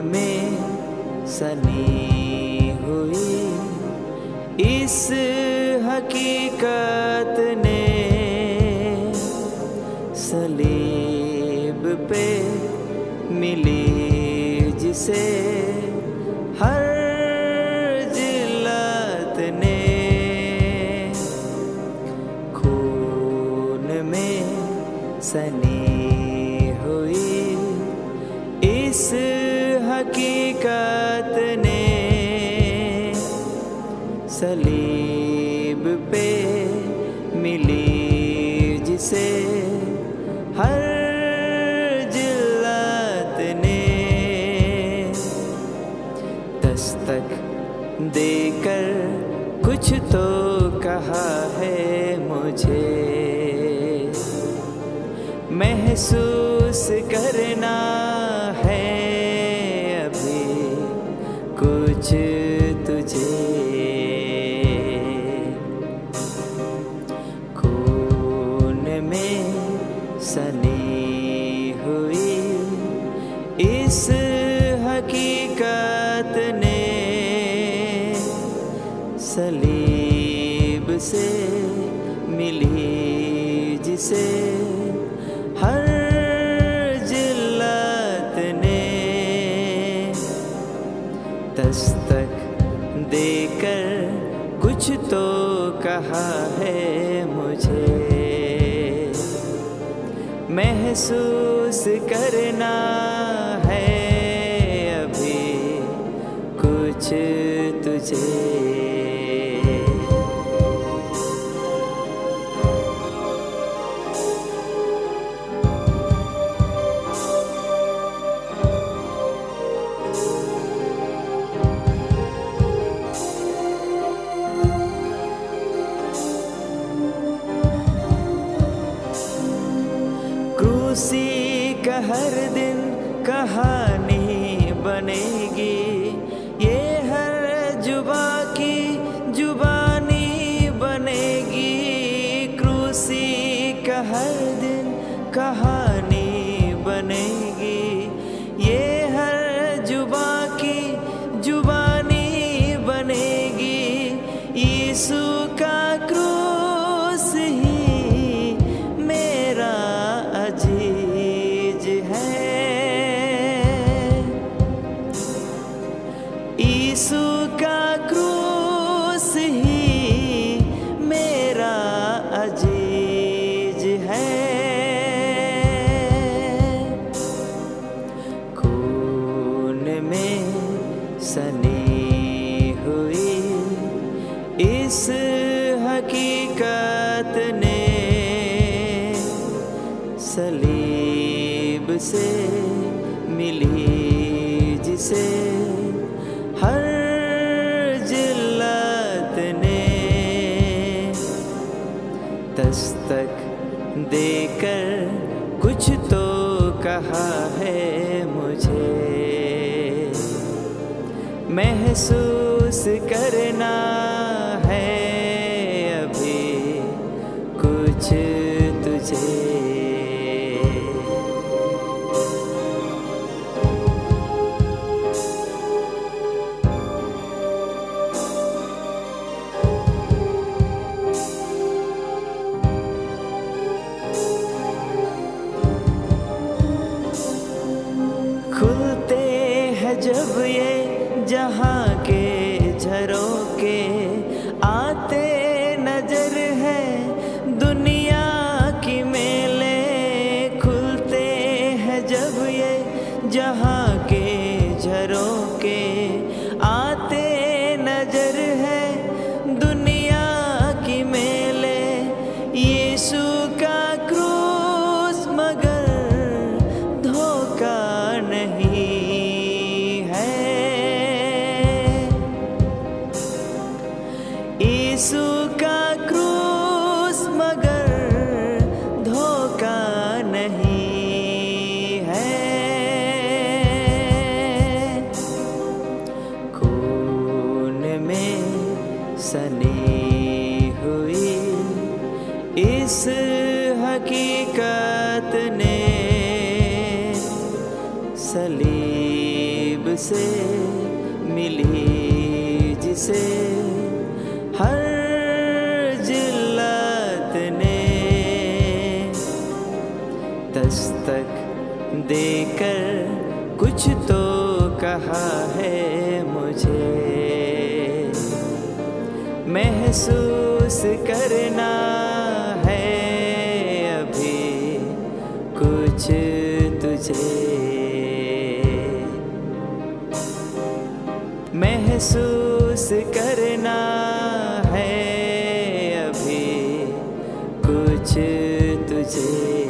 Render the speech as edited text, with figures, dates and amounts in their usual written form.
में सनी हुई इस हकीकत ने, सलीब पे मिली जिसे हर जिल्लत ने, खून में सनी हुई इस हकीकत ने, सलीब पे मिली जिसे हर जिल्लत ने, दस्तक देकर कुछ तो कहा है मुझे, महसूस करना है अभी कुछ तुझे, खून में सनी हुई इस हकीकत ने, सलीब से मिली जिसे हर जिल्लत ने, दस्तक देकर कुछ तो कहा है मुझे, महसूस करना है अभी कुछ तुझे। क्रूसी का हर दिन कहानी बनेगी, ये हर जुबा की जुबानी बनेगी, क्रूसी का हर दिन कहानी बनेगी, ये हर जुबा की जुबानी बनेगी, यीशु का क्रूस ही मेरा अजीज है, यीशु का क्रूस ही मेरा अजीज है, खून में सनी हुई इस हकीकत ने, सलीब से मिली जिसे हर जिल्लत ने, दस्तक देकर कुछ तो कहा है मुझे, महसूस करना है अभी कुछ तुझे। खुलते हैं जब ये जहाँ के झरोके, आते नजर है दुनिया की मेले, खुलते हैं जब ये जहाँ के झरोके, आते नजर है दुनिया की मेले, यीशु का क्रूस मगर धोखा नहीं है, यीशु का क्रूस मगर धोखा नहीं है, खून में सनी हुई इस हकीकत ने, सलीब तुझसे मिली जिसे हर जिल्लत ने दस्तक देकर कुछ तो कहा है मुझे। महसूस करना है अभी कुछ तुझे, महसूस करना है अभी कुछ तुझे।